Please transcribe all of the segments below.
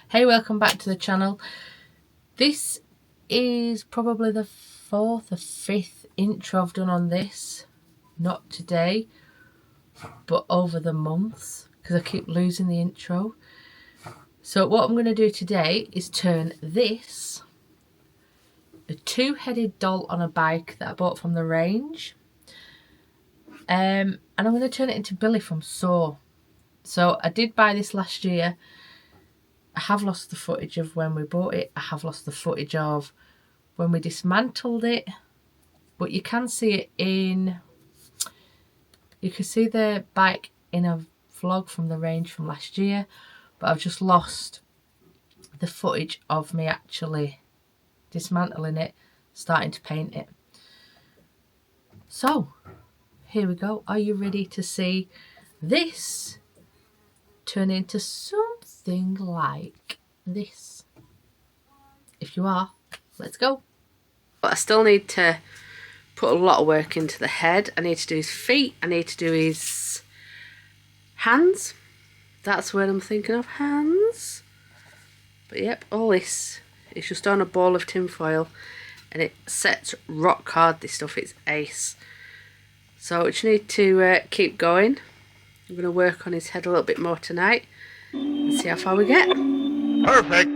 Hey, welcome back to the channel. This is probably the 4th or 5th intro I've done on this. Not today, but over the months, because I keep losing the intro. So what I'm going to do today is turn this, a 2-headed doll on a bike that I bought from the range, and I'm going to turn it into Billy from Saw. So I did buy this last year. I have lost the footage of when we bought it. I have lost the footage of when we dismantled it. But you can see it in... You can see the bike in a vlog from the range from last year. But I've just lost the footage of me actually dismantling it, starting to paint it. So, here we go. Are you ready to see this turn into something like this? If you are, let's go. But I still need to put a lot of work into the head. I need to do his feet. I need to do his hands. That's what I'm thinking of, hands. But yep, all this is just on a ball of tinfoil and it sets rock hard. This stuff, it's ace. So I just need to keep going. I'm going to work on his head a little bit more tonight and see how far we get. Perfect.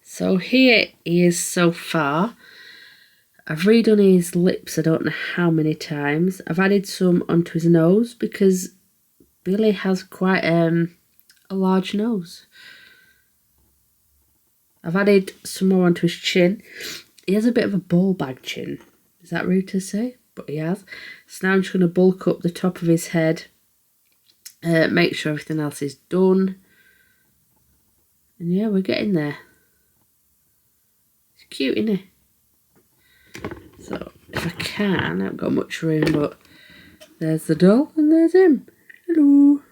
So here he is so far. I've redone his lips I don't know how many times. I've added some onto his nose because Billy has quite a large nose. I've added some more onto his chin. He has a bit of a ball bag chin. Is that rude to say? But he has. So now I'm just going to bulk up the top of his head. Make sure everything else is done. And yeah, we're getting there. It's cute, isn't it? So if I can, I haven't got much room, but there's the doll and there's him. Hello.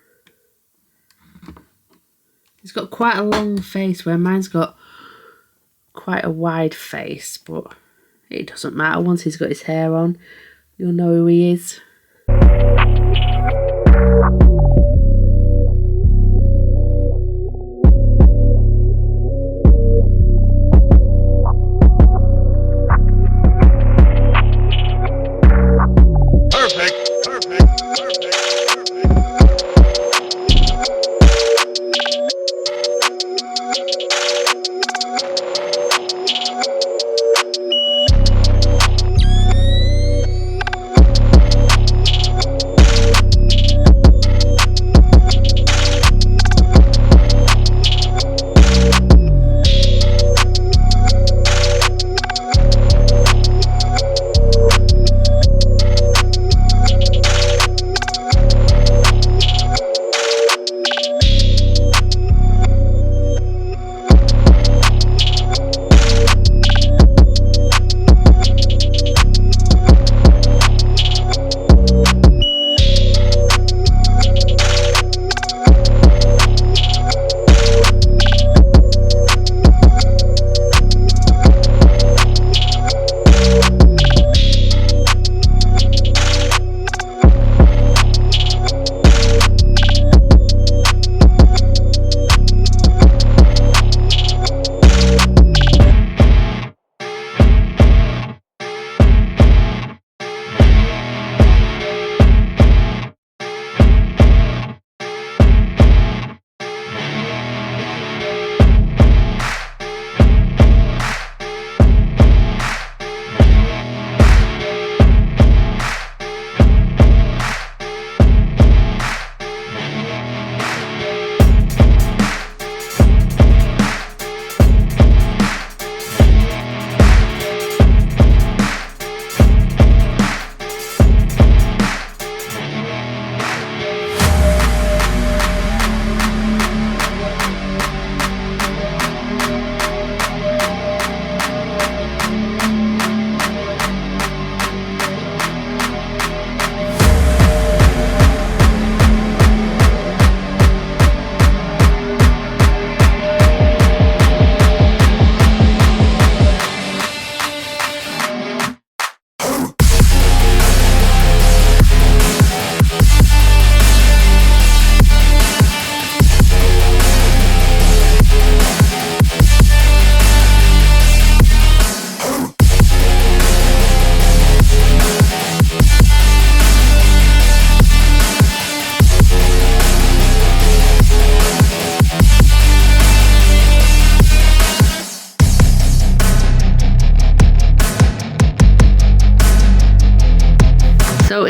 He's got quite a long face where mine's got quite a wide face, but it doesn't matter. Once he's got his hair on, you'll know who he is.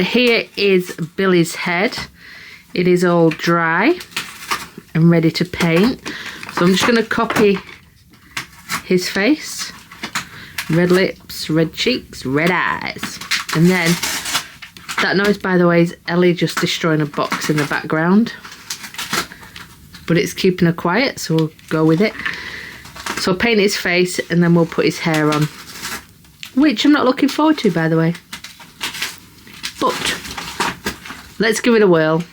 here is Billy's head. It is all dry and ready to paint. So I'm just going to copy his face. Red lips, red cheeks, red eyes. And then, that noise, by the way, is Ellie just destroying a box in the background. But it's keeping her quiet, so we'll go with it. So I'll paint his face and then we'll put his hair on. Which I'm not looking forward to, by the way. But, let's give it a whirl.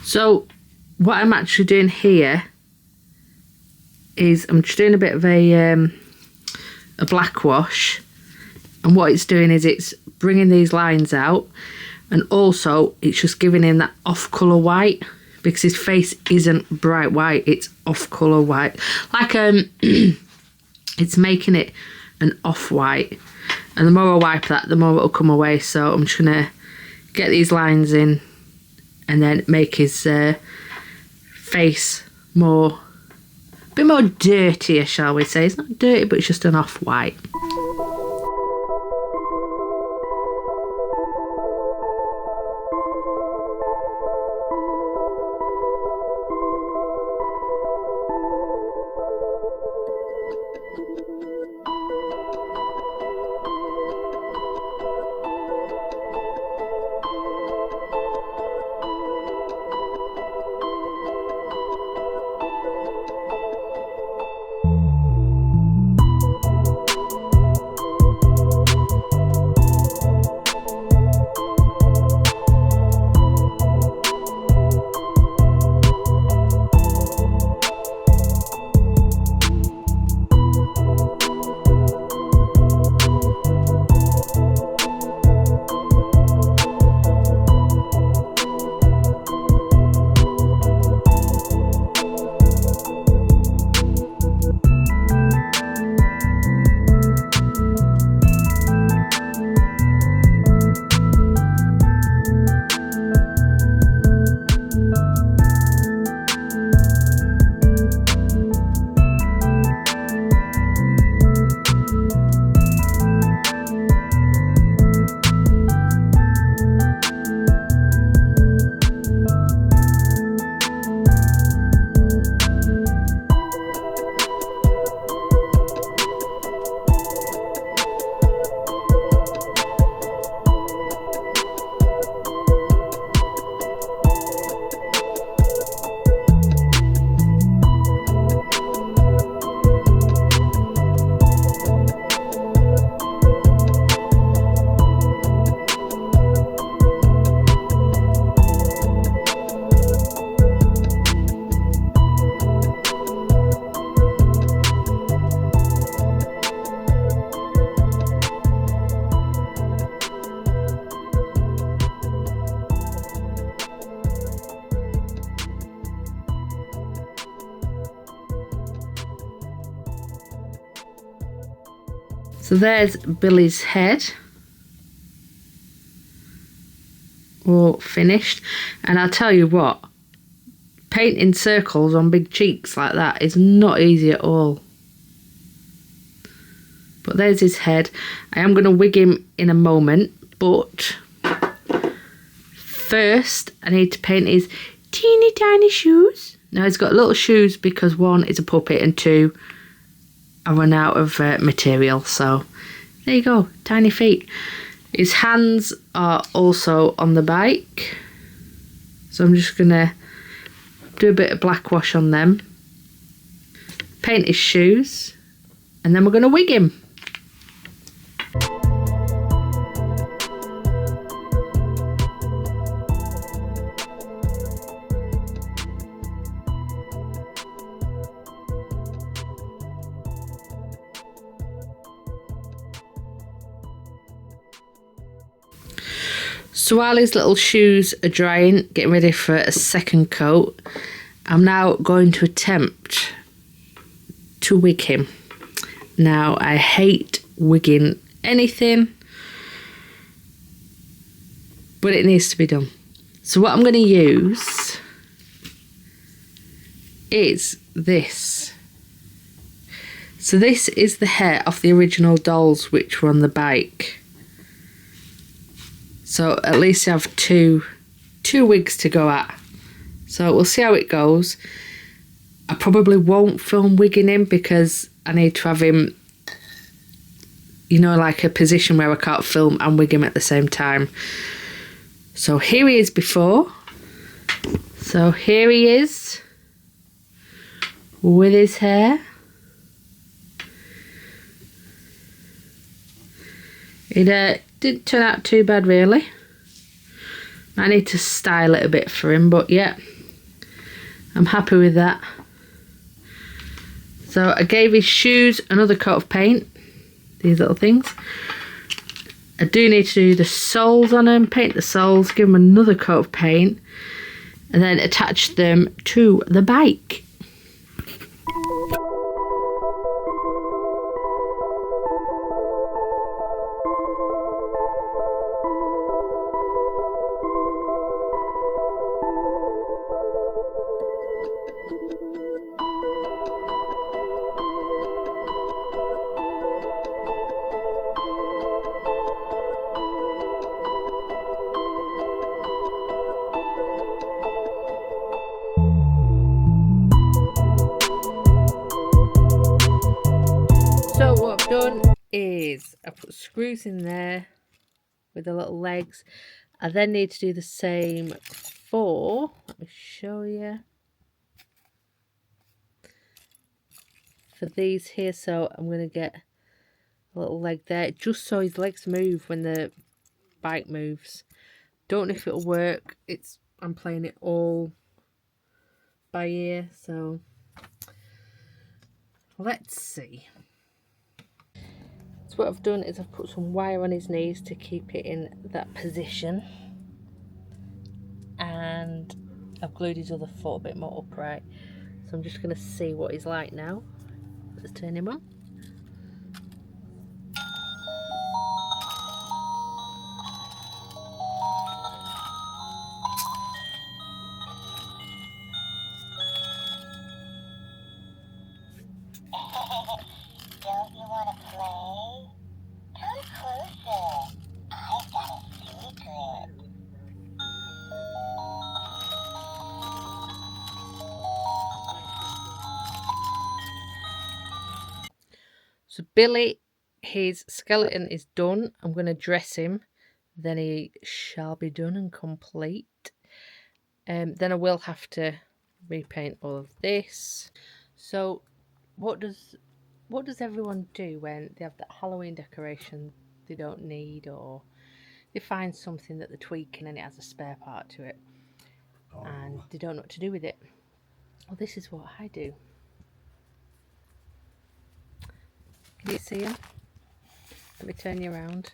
So what I'm actually doing here is I'm just doing a bit of a black wash, and what it's doing is it's bringing these lines out, and also it's just giving him that off colour white, because his face isn't bright white, it's off colour white, like it's making it an off white, and the more I wipe that, the more it'll come away. So I'm just gonna get these lines in and then make his face a bit more dirtier, shall we say. It's not dirty, but it's just an off-white. So there's Billy's head, all finished. And I'll tell you what, painting circles on big cheeks like that is not easy at all. But there's his head. I am going to wig him in a moment, but first I need to paint his teeny tiny shoes. Now he's got little shoes because one is a puppet and two I run out of material. So there you go, tiny feet. His hands are also on the bike. So I'm just going to do a bit of black wash on them. Paint his shoes. And then we're going to wig him. So while his little shoes are drying, getting ready for a second coat, I'm now going to attempt to wig him. Now, I hate wigging anything, but it needs to be done. So what I'm going to use is this. So this is the hair off the original dolls which were on the bike. So at least I have two wigs to go at. So we'll see how it goes. I probably won't film wigging him because I need to have him, you know, like a position where I can't film and wig him at the same time. So here he is before. So here he is with his hair. It didn't turn out too bad really. I need to style it a bit for him, but yeah, I'm happy with that. So I gave his shoes another coat of paint, these little things. I do need to do the soles on them, paint the soles, give them another coat of paint, and then attach them to the bike. So what I've done is I put screws in there with the little legs. I then need to do the same for, let me show you, for these here. So I'm going to get a little leg there just so his legs move when the bike moves. Don't know if it'll work. I'm playing it all by ear, so let's see. So what I've done is I've put some wire on his knees to keep it in that position, and I've glued his other foot a bit more upright. So I'm just going to see what he's like now. Let's turn him on. Don't you want to play? Come closer. I've got a secret. So Billy, his skeleton is done. I'm going to dress him. Then he shall be done and complete. Then I will have to repaint all of this. So what does everyone do when they have that Halloween decoration they don't need, or they find something that they're tweaking and it has a spare part to it and they don't know what to do with it? Well, this is what I do. Can you see him? Let me turn you around.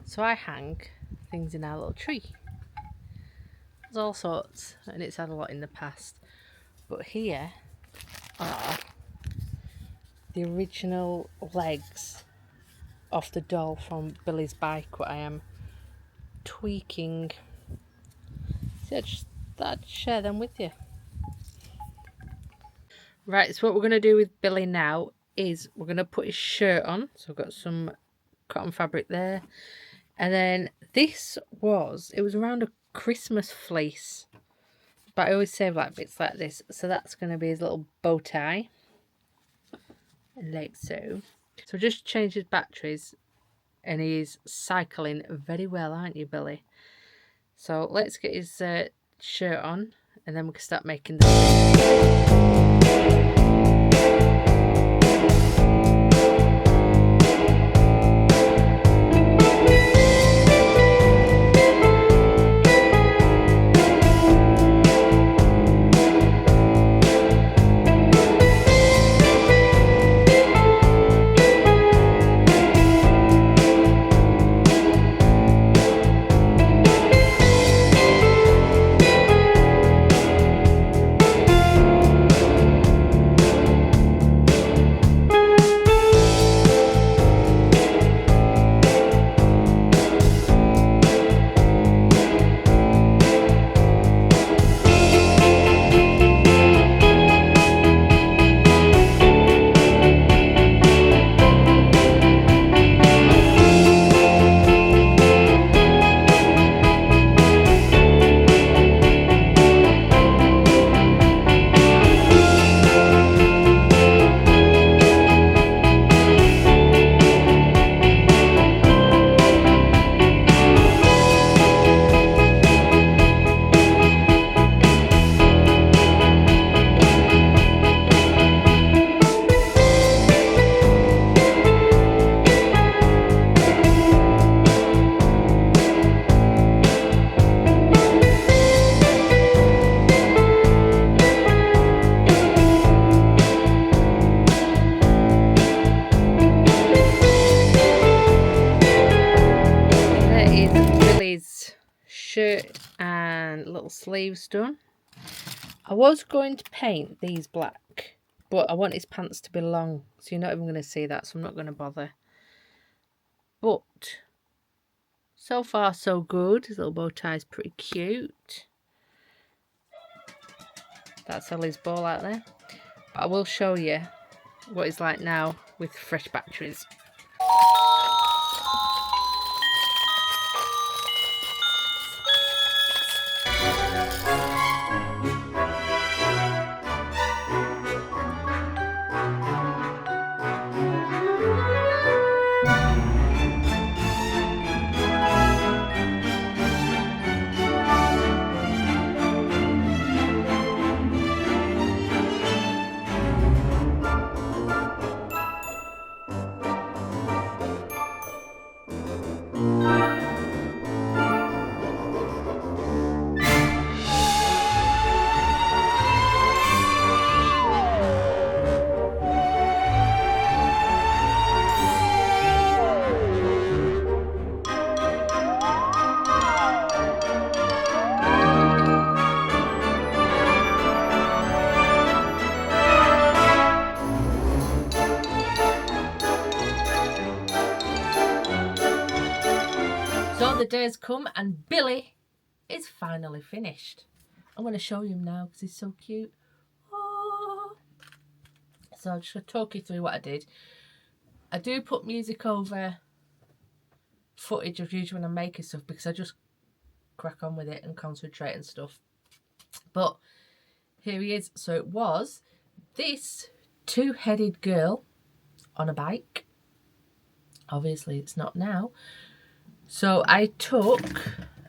So I hang things in our little tree. There's all sorts, and it's had a lot in the past. But here are the original legs off the doll from Billy's bike, what I am tweaking. So I just thought I'd share them with you. Right, so what we're going to do with Billy now is we're going to put his shirt on. So I've got some cotton fabric there. And then this it was around a Christmas fleece. But I always save like bits like this. So that's going to be his little bow tie. Like so. So just changed his batteries. And he's cycling very well, aren't you, Billy? So let's get his shirt on. And then we can start making the... Shirt and little sleeves done. I was going to paint these black, but I want his pants to be long, so you're not even going to see that, so I'm not going to bother. But so far so good. His little bow tie is pretty cute. That's Ellie's ball out there. But I will show you what it's like now with fresh batteries. So the day's come and Billy is finally finished. I'm going to show you him now because he's so cute. Oh. So I'm just going to talk you through what I did. I do put music over footage of usually when I'm making stuff because I just crack on with it and concentrate and stuff. But here he is. So it was this two-headed girl on a bike. Obviously it's not now. So I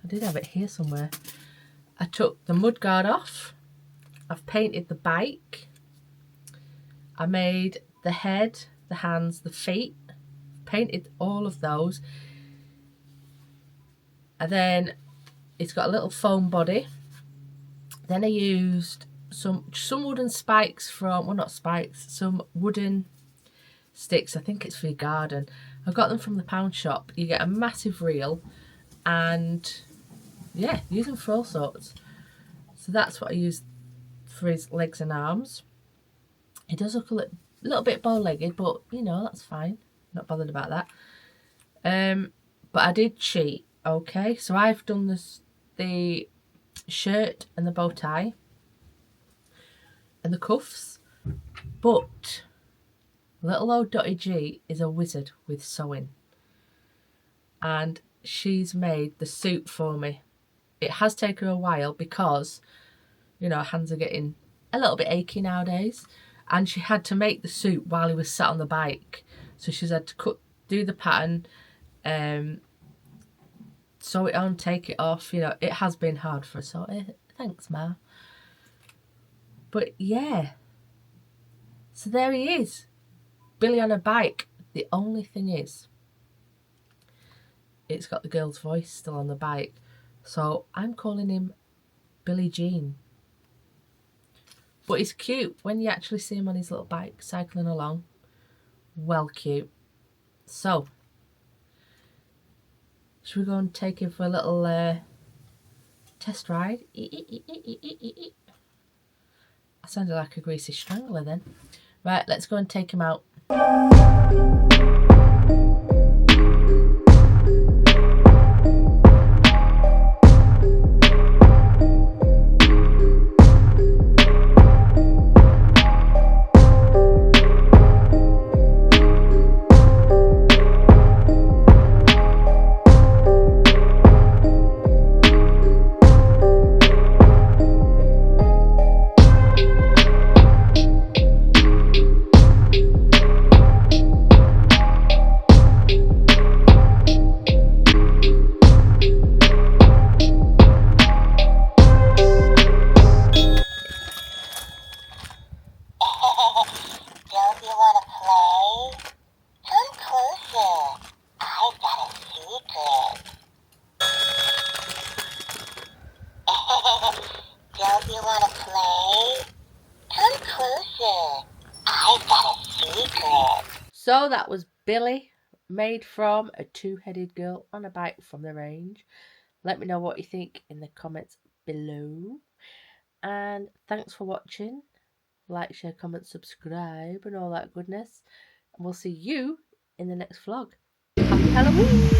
did have it here somewhere. I took the mudguard off. I've painted the bike. I made the head, the hands, the feet. Painted all of those. And then it's got a little foam body. Then I used some wooden spikes from, well not spikes, some wooden sticks. I think it's for your garden. I got them from the pound shop. You get a massive reel and yeah, use them for all sorts. So that's what I used for his legs and arms. He does look a little bit bow-legged, but you know, that's fine. Not bothered about that. But I did cheat, okay? So I've done the shirt and the bow tie and the cuffs, but Little old Dotty G is a wizard with sewing, and she's made the suit for me. It has taken a while because, you know, hands are getting a little bit achy nowadays, and she had to make the suit while he was sat on the bike. So she's had to do the pattern, sew it on, take it off. You know, it has been hard for her. So thanks, Ma. But yeah, so there he is, Billy on a bike. The only thing is, it's got the girl's voice still on the bike, so I'm calling him Billie Jean. But he's cute when you actually see him on his little bike cycling along. Well, cute. So, should we go and take him for a little test ride? I sounded like a greasy strangler then. Right, let's go and take him out. Don't you want to play? Come closer. I've got a secret. Don't you want to play? Come closer. I've got a secret. So that was Billy, made from a two-headed girl on a bike from the range. Let me know what you think in the comments below. And thanks for watching. Like, share, comment, subscribe and all that goodness. And we'll see you in the next vlog. Happy Halloween!